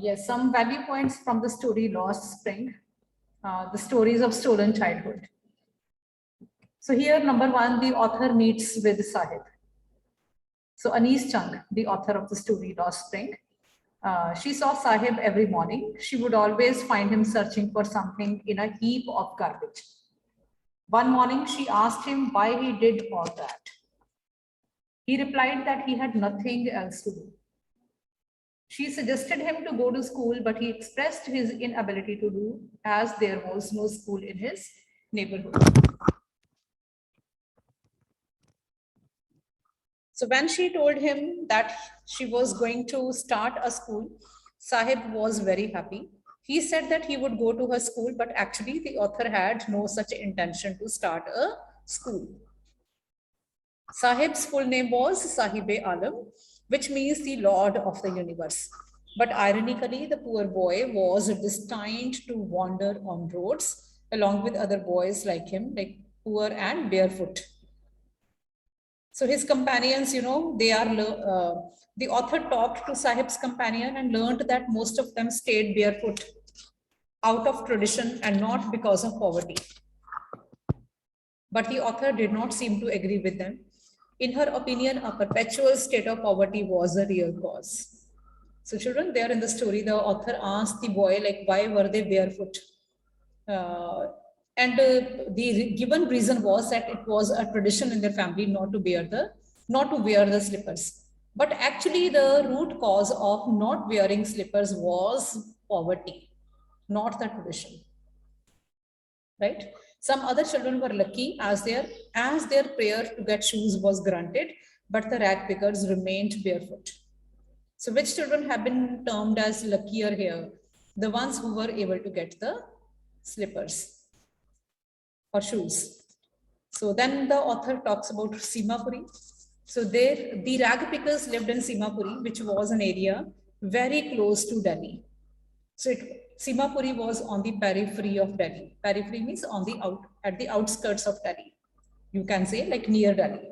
Yes, some value points from the story Lost Spring, the stories of stolen childhood. So here, number one, the author meets with Sahib. So Anees Chung, the author of the story Lost Spring, she saw Sahib every morning. She would always find him searching for something in a heap of garbage. One morning, she asked him why he did all that. He replied that he had nothing else to do. She suggested him to go to school, but he expressed his inability to do as there was no school in his neighborhood. So when she told him that she was going to start a school, Sahib was very happy. He said that he would go to her school, but actually the author had no such intention to start a school. Sahib's full name was Sahib-e-Alam, which means the Lord of the universe. But ironically, the poor boy was destined to wander on roads along with other boys like him, like poor and barefoot. So his companions, the author talked to Sahib's companion and learned that most of them stayed barefoot out of tradition and not because of poverty. But the author did not seem to agree with them. In her opinion, a perpetual state of poverty was the real cause. So children, there in the story, the author asked the boy, like, why were they barefoot? The given reason was that it was a tradition in their family not to wear the slippers. But actually, the root cause of not wearing slippers was poverty, not the tradition. Right? Some other children were lucky as their prayer to get shoes was granted, but the rag pickers remained barefoot. So which children have been termed as luckier here? The ones who were able to get the slippers or shoes. So then the author talks about Simapuri. So there, the rag pickers lived in Simapuri, which was an area very close to Delhi. So Simapuri was on the periphery of Delhi. Periphery means at the outskirts of Delhi. You can say like near Delhi.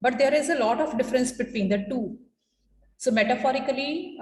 But there is a lot of difference between the two. So metaphorically,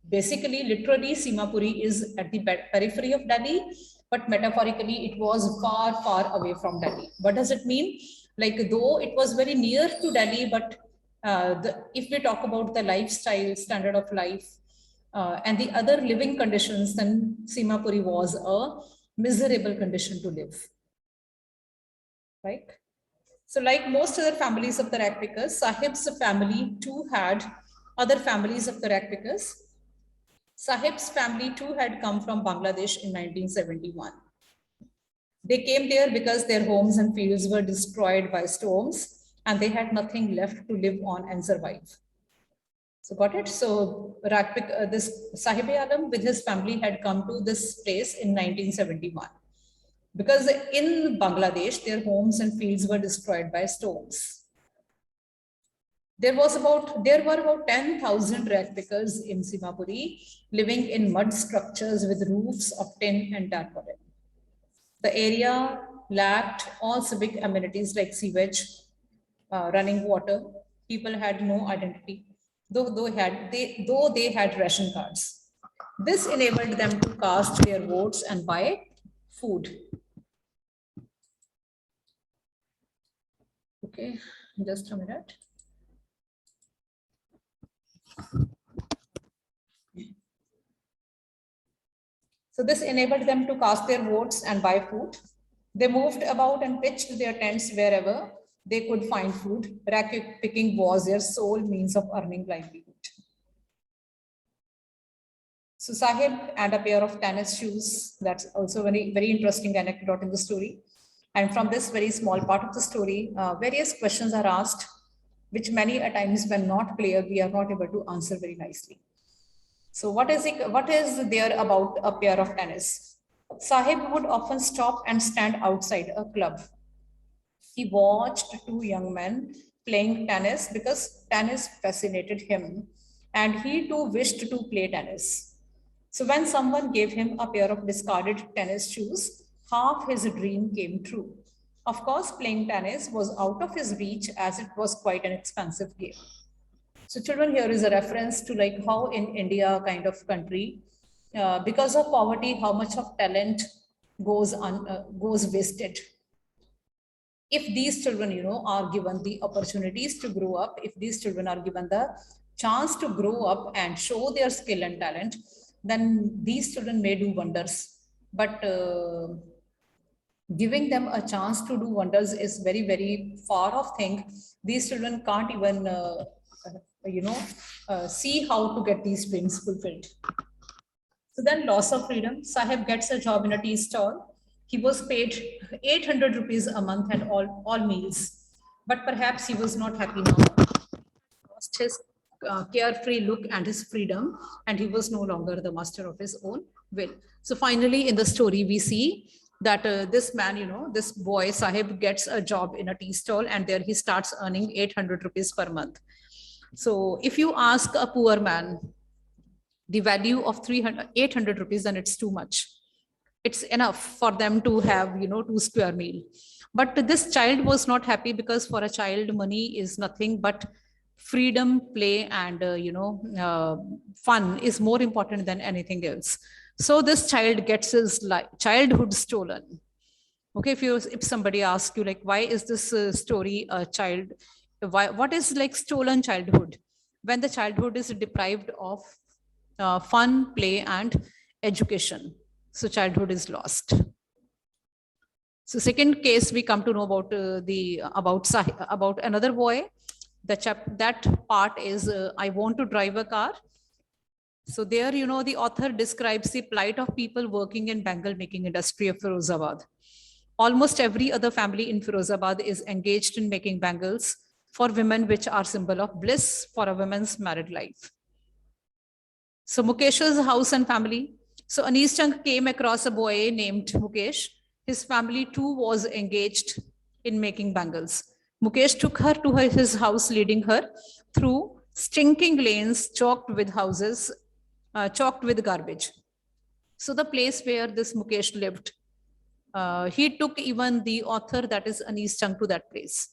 basically, literally, Simapuri is at the periphery of Delhi, but metaphorically, it was far, far away from Delhi. What does it mean? Like, though it was very near to Delhi, but if we talk about the lifestyle, standard of life, and the other living conditions, then Simapuri was a miserable condition to live. Right? So like most other families of the rag pickers, Sahib's family too had other families of the rag pickers. Sahib's family too had come from Bangladesh in 1971. They came there because their homes and fields were destroyed by storms and they had nothing left to live on and survive. So got it? So this Sahib-e-Alam with his family had come to this place in 1971. Because in Bangladesh, their homes and fields were destroyed by storms. There were about 10,000 rag pickers in Simapuri living in mud structures with roofs of tin and tarpaulin. The area lacked all civic amenities like sewage, running water. People had no identity, though they had ration cards. This enabled them to cast their votes and buy food. Okay, just a minute. So this enabled them to cast their votes and buy food. They moved about and pitched their tents wherever they could find food. Rag picking was their sole means of earning livelihood. So Sahib and a pair of tennis shoes. That's also a very, very interesting anecdote in the story. And from this very small part of the story, various questions are asked, which many a times when not clear, we are not able to answer very nicely. So what is there about a pair of tennis? Sahib would often stop and stand outside a club. He watched two young men playing tennis because tennis fascinated him and he too wished to play tennis. So when someone gave him a pair of discarded tennis shoes, half his dream came true. Of course, playing tennis was out of his reach as it was quite an expensive game. So children, here is a reference to like how in India kind of country, because of poverty, how much of talent goes wasted. If these children, are given the opportunities to grow up, if these children are given the chance to grow up and show their skill and talent, then these children may do wonders. But giving them a chance to do wonders is very, very far off thing. These children can't even you know see how to get these dreams fulfilled. So then loss of freedom. Sahib gets a job in a tea stall. He was paid 800 rupees a month and all meals. But perhaps he was not happy now. Lost his carefree look and his freedom, and he was no longer the master of his own will. So finally, in the story, we see that this man, this boy Sahib gets a job in a tea stall, and there he starts earning 800 rupees per month. So if you ask a poor man the value of 800 rupees, then it's too much. It's enough for them to have 2 square meal. But this child was not happy, because for a child money is nothing but freedom, play, and fun is more important than anything else. So this child gets his childhood stolen. Okay, if somebody asks you like, why is this story a child, what is like stolen childhood? When the childhood is deprived of fun, play, and education, so childhood is lost. So second case, we come to know about about another boy. That part is I want to drive a car. So there, the author describes the plight of people working in bangle making industry of Firozabad. Almost every other family in Firozabad is engaged in making bangles for women, which are symbol of bliss for a woman's married life. So Mukesh's house and family. So Anis Chand came across a boy named Mukesh. His family too was engaged in making bangles. Mukesh took her to his house, leading her through stinking lanes chalked with garbage. So the place where this Mukesh lived, he took even the author, that is Anis Chand, to that place.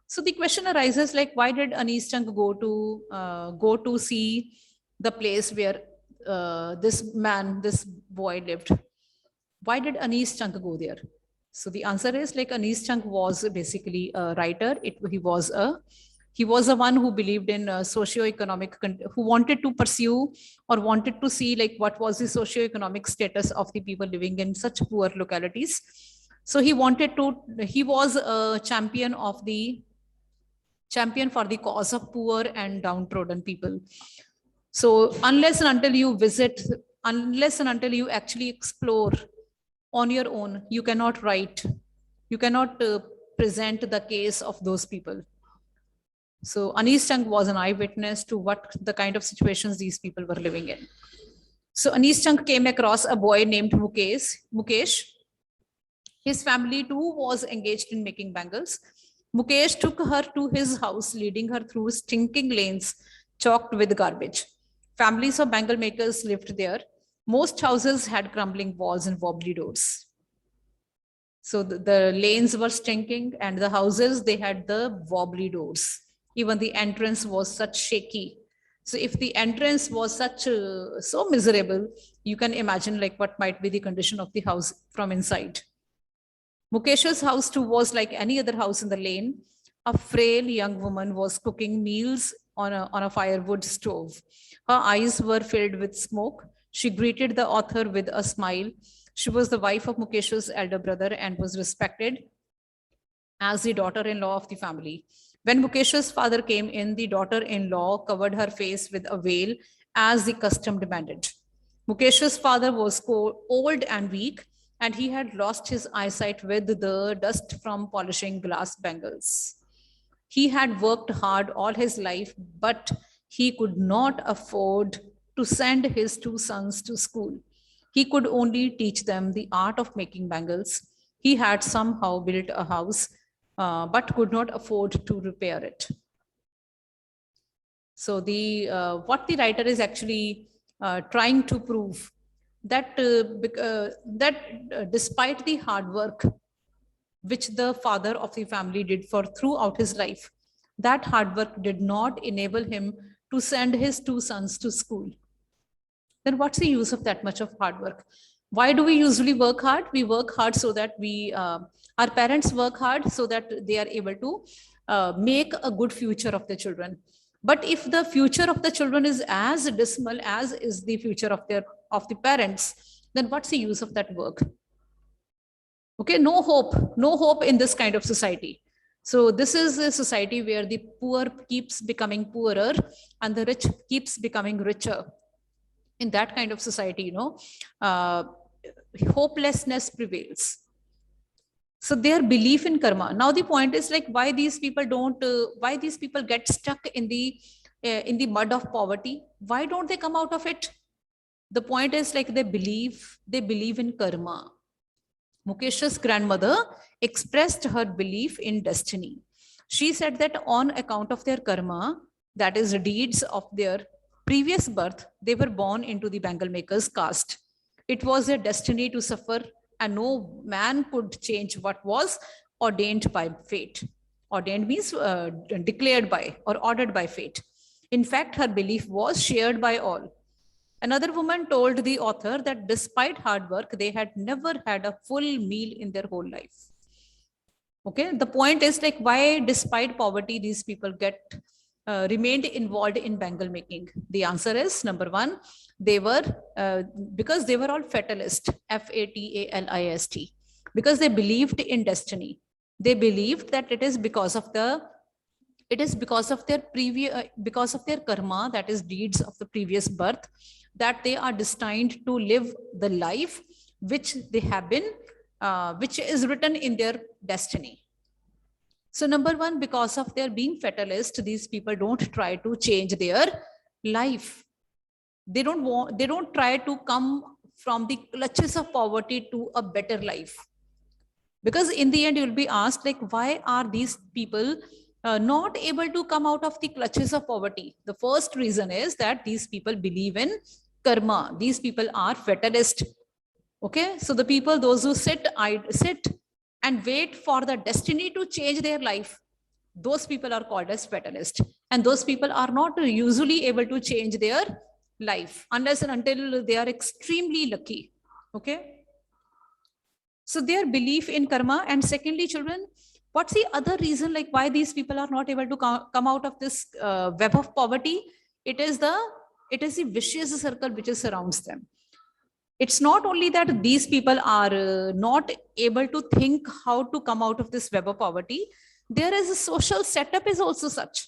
So the question arises, like, why did Anis Chand go to see the place where this boy lived? Why did Anis Chand go there? So the answer is, like, Anis Chand was basically a writer. He was a one who believed in socio-economic, who wanted to pursue or wanted to see like what was the socio-economic status of the people living in such poor localities. So he was a champion for the cause of poor and downtrodden people. So unless and until you actually explore on your own, you cannot present the case of those people. So Anis Chand was an eyewitness to what the kind of situations these people were living in. So Anis Chand came across a boy named Mukesh. His family too was engaged in making bangles. Mukesh took her to his house, leading her through stinking lanes chalked with garbage. Families of bangle makers lived there. Most houses had crumbling walls and wobbly doors. So the lanes were stinking, and the houses, they had the wobbly doors. Even the entrance was such shaky. So if the entrance was so miserable, you can imagine like what might be the condition of the house from inside. Mukesh's house too was like any other house in the lane. A frail young woman was cooking meals on a firewood stove. Her eyes were filled with smoke. She greeted the author with a smile. She was the wife of Mukesh's elder brother and was respected as the daughter-in-law of the family. When Mukesh's father came in, the daughter-in-law covered her face with a veil as the custom demanded. Mukesh's father was old and weak, and he had lost his eyesight with the dust from polishing glass bangles. He had worked hard all his life, but he could not afford to send his 2 sons to school. He could only teach them the art of making bangles. He had somehow built a house, but could not afford to repair it. So what the writer is actually trying to prove that despite the hard work which the father of the family did for throughout his life, That hard work did not enable him to send his 2 sons to school. Then what's the use of that much of hard work? Why do we usually work hard? We work hard so that our parents work hard so that they are able to make a good future of the children. But if the future of the children is as dismal as is the future of the parents, then what's the use of that work? Okay, no hope in this kind of society. So this is a society where the poor keeps becoming poorer and the rich keeps becoming richer. In that kind of society, hopelessness prevails. So their belief in karma. Now the point is like why these people why these people get stuck in the mud of poverty? Why don't they come out of it? The point is like they believe in karma. Mukesh's grandmother expressed her belief in destiny. She said that on account of their karma, that is deeds of their previous birth, they were born into the bangle maker's caste. It was their destiny to suffer, and no man could change what was ordained by fate. Ordained means declared by or ordered by fate. In fact, her belief was shared by all. Another woman told the author that despite hard work, they had never had a full meal in their whole life. Okay, the point is like why despite poverty, these people remained involved in bangle making. The answer is number one, they were, because they were all fatalist, fatalist, because they believed in destiny. They believed that it is because of their karma, that is deeds of the previous birth, that they are destined to live the life which they have been, which is written in their destiny. So number one, because of their being fatalist, these people don't try to change their life. They don't try to come from the clutches of poverty to a better life. Because in the end, you'll be asked like, why are these people not able to come out of the clutches of poverty? The first reason is that these people believe in karma. These people are fatalist. Okay, so the people, those who sit and wait for the destiny to change their life, those people are called as fatalist. And those people are not usually able to change their life unless and until they are extremely lucky. Okay. So their belief in karma. And secondly, children, what's the other reason like why these people are not able to come out of this web of poverty? It is the vicious circle which surrounds them. It's not only that these people are not able to think how to come out of this web of poverty. There is a social setup is also such.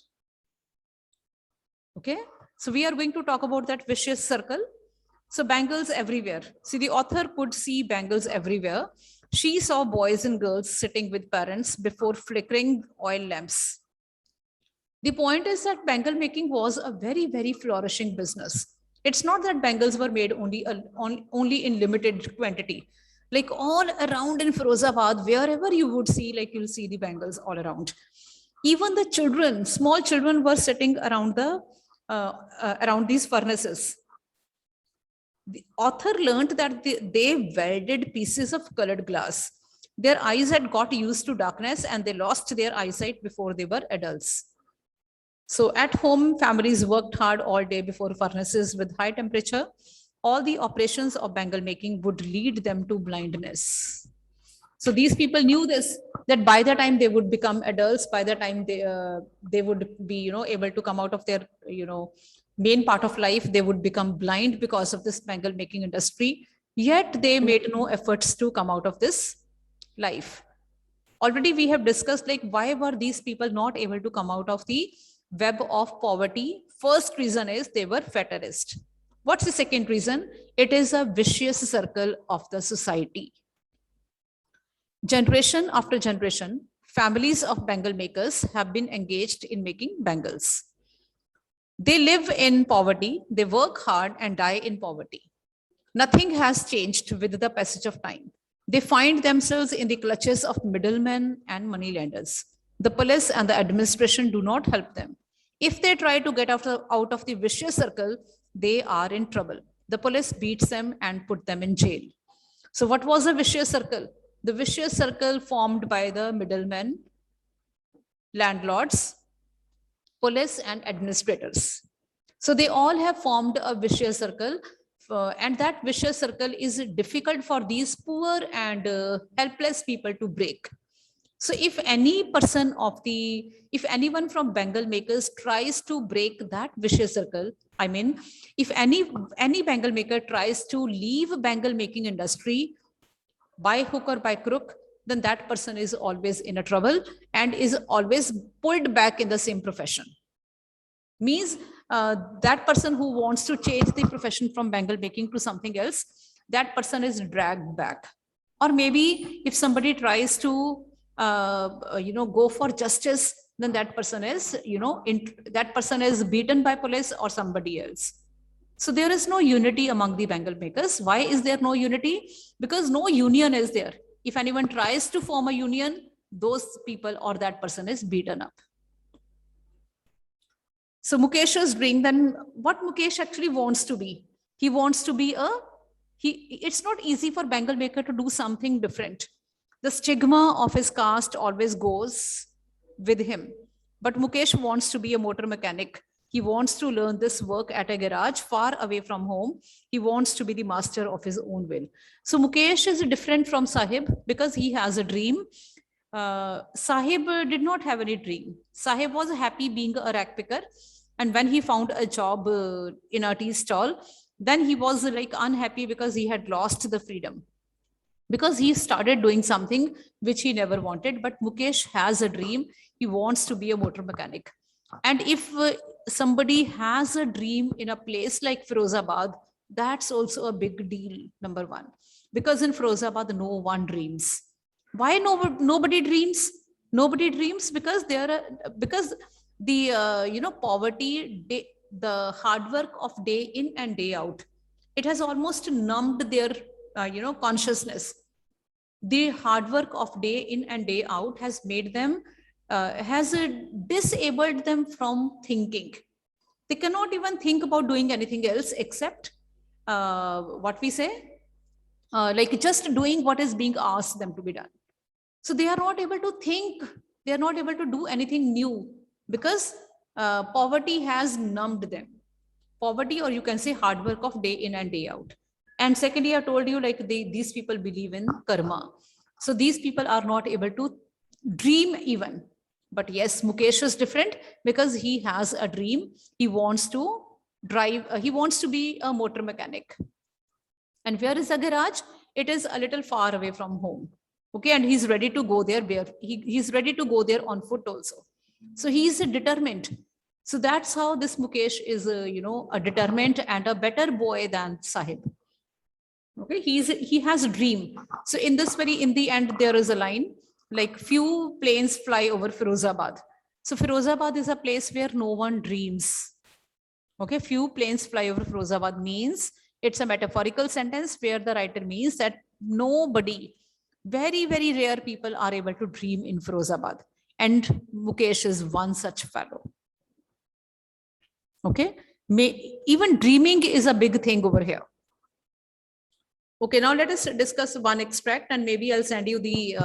Okay. So we are going to talk about that vicious circle. So bangles everywhere. See, the author could see bangles everywhere. She saw boys and girls sitting with parents before flickering oil lamps. The point is that bangle making was a very, very flourishing business. It's not that bangles were made only in limited quantity. Like all around in Firozabad, wherever you would see, like you'll see the bangles all around. Even the children, small children were sitting around around these furnaces. The author learned that they welded pieces of colored glass. Their eyes had got used to darkness and they lost their eyesight before they were adults. So at home, families worked hard all day before furnaces with high temperature. All the operations of bangle making would lead them to blindness. So these people knew this, that by the time they would become adults, by the time they would be, able to come out of their, main part of life, they would become blind because of this bangle making industry. Yet they made no efforts to come out of this life. Already we have discussed like why were these people not able to come out of the web of poverty? First reason is they were fatalist. What's the second reason? It is a vicious circle of the society. Generation after generation, families of bangle makers have been engaged in making bangles. They live in poverty, they work hard and die in poverty. Nothing has changed with the passage of time. They find themselves in the clutches of middlemen and moneylenders. The police and the administration do not help them. If they try to get out of the vicious circle, they are in trouble. The police beats them and put them in jail. So what was a vicious circle? The vicious circle formed by the middlemen, landlords, police and administrators. So they all have formed a vicious circle, and that vicious circle is difficult for these poor and helpless people to break. So if anyone from bangle makers tries to break that vicious circle, I mean, if any bangle maker tries to leave bangle making industry by hook or by crook, then that person is always in a trouble and is always pulled back in the same profession. Means that person who wants to change the profession from bangle making to something else, that person is dragged back. Or maybe if somebody tries to go for justice, then that person is beaten by police or somebody else. So there is no unity among the bangle makers. Why is there no unity? Because no union is there. If anyone tries to form a union, those people or that person is beaten up. So Mukesh's dream, then what Mukesh actually wants to be? He wants to be it's not easy for bangle maker to do something different. The stigma of his caste always goes with him. But Mukesh wants to be a motor mechanic. He wants to learn this work at a garage far away from home. He wants to be the master of his own will. So Mukesh is different from Sahib because he has a dream. Sahib did not have any dream. Sahib was happy being a rack picker. And when he found a job in a tea stall, then he was like unhappy because he had lost the freedom. Because he started doing something which he never wanted. But Mukesh has a dream. He wants to be a motor mechanic. And if somebody has a dream in a place like Firozabad, that's also a big deal, number one. Because in Firozabad, no one dreams. Why nobody dreams? Nobody dreams because the poverty, the hard work of day in and day out, it has almost numbed their consciousness. The hard work of day in and day out has made them disabled them from thinking. They cannot even think about doing anything else except what we say, like just doing what is being asked them to be done. So they are not able to think, they are not able to do anything new because poverty has numbed them. Poverty, or you can say hard work of day in and day out. And secondly, I told you like these people believe in karma. So these people are not able to dream even. But yes, Mukesh is different because he has a dream. He wants to drive, he wants to be a motor mechanic. And where is the garage? It is a little far away from home. Okay, and he's ready to go there. He's ready to go there on foot also. So he is determined. So that's how this Mukesh is, a determined and a better boy than Sahib. Okay, he has a dream. So in the end, there is a line like few planes fly over Firozabad. So Firozabad is a place where no one dreams. Okay, few planes fly over Firozabad means it's a metaphorical sentence where the writer means that nobody, very, very rare people are able to dream in Firozabad. And Mukesh is one such fellow. Okay, even dreaming is a big thing over here. Okay, now let us discuss one extract and maybe I'll send you the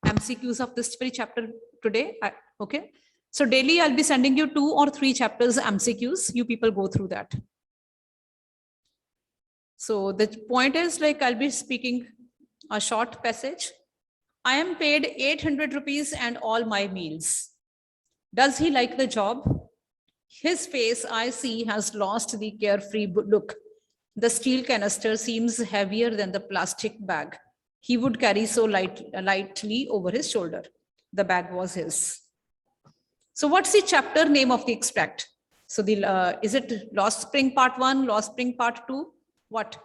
MCQs of this very chapter today. Okay, so daily I'll be sending you 2 or 3 chapters MCQs. You people go through that. So the point is like I'll be speaking a short passage. I am paid 800 rupees and all my meals. Does he like the job? His face, I see, has lost the carefree look. The steel canister seems heavier than the plastic bag he would carry so lightly over his shoulder. The bag was his. So what's the chapter name of the extract? So is it Lost Spring Part 1, Lost Spring Part 2? What?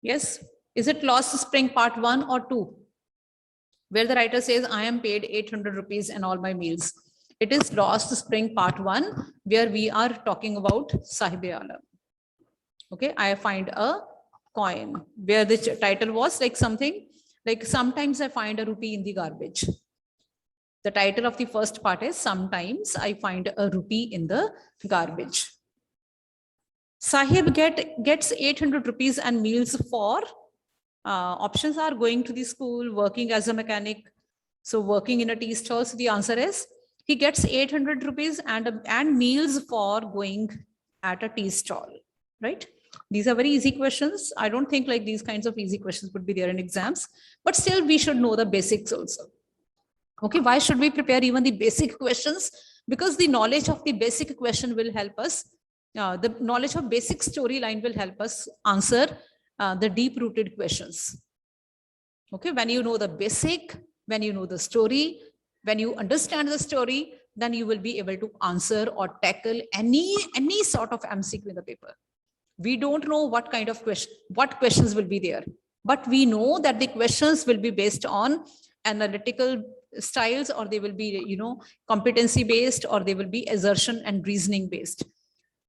Yes, is it Lost Spring Part 1 or 2? Where the writer says, I am paid 800 rupees and all my meals. It is Lost Spring Part 1, where we are talking about Sahib-e-Alam. Okay, I find a coin where the title was like something like sometimes I find a rupee in the garbage. The title of the first part is sometimes I find a rupee in the garbage. Sahib gets 800 rupees and meals for options are going to the school, working as a mechanic, so working in a tea stall. So the answer is He gets 800 rupees and meals for going at a tea stall, right? These are very easy questions. I don't think like these kinds of easy questions would be there in exams, but still we should know the basics also. Okay, why should we prepare even the basic questions? Because the knowledge of the basic question will help us, the knowledge of basic storyline will help us answer the deep-rooted questions. Okay, when you know the basic, when you know the story, when you understand the story, then you will be able to answer or tackle any sort of MCQ in the paper. We don't know what kind of what questions will be there, but we know that the questions will be based on analytical styles, or they will be, you know, competency based, or they will be assertion and reasoning based.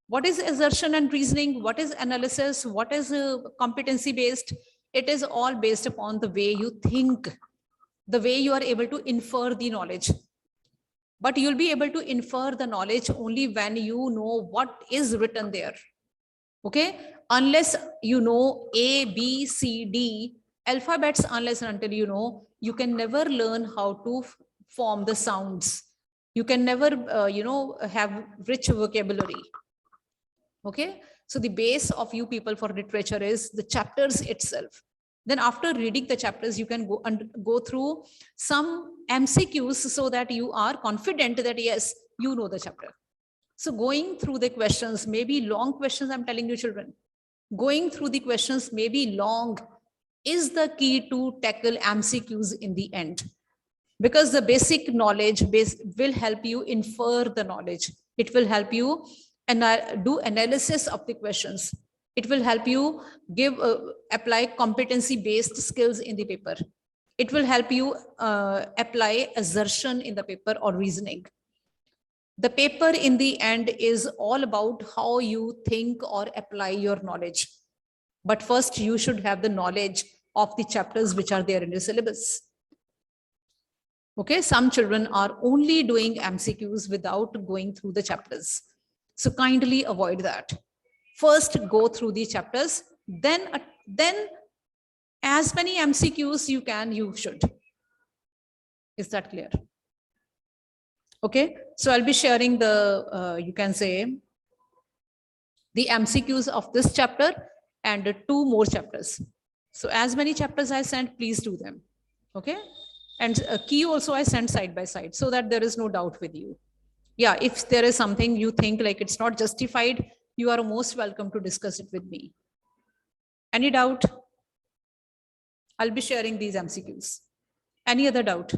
What is assertion and reasoning? What is analysis? What is competency based? It is all based upon the way you think, the way you are able to infer the knowledge. But you'll be able to infer the knowledge only when you know what is written there. Okay, unless you know A, B, C, D alphabets, unless and until you know, you can never learn how to form the sounds. You can never, you know, have rich vocabulary. Okay, so the base of you people for literature is the chapters itself. Then after reading the chapters, you can go through some MCQs so that you are confident that yes, you know the chapter. So going through the questions, maybe long questions, I'm telling you children, going through the questions may be long is the key to tackle MCQs in the end. Because the basic knowledge base will help you infer the knowledge. It will help you do analysis of the questions. It will help you apply competency based skills in the paper. It will help you apply assertion in the paper or reasoning. The paper in the end is all about how you think or apply your knowledge. But first you should have the knowledge of the chapters which are there in the syllabus. Okay, some children are only doing MCQs without going through the chapters. So kindly avoid that. First go through the chapters, then as many MCQs you can, you should. Is that clear? Okay, so I'll be sharing the, you can say, the MCQs of this chapter and 2 more chapters. So as many chapters I sent, please do them. Okay, and a key also I sent side by side so that there is no doubt with you. Yeah, if there is something you think like it's not justified, you are most welcome to discuss it with me. Any doubt? I'll be sharing these MCQs. Any other doubt?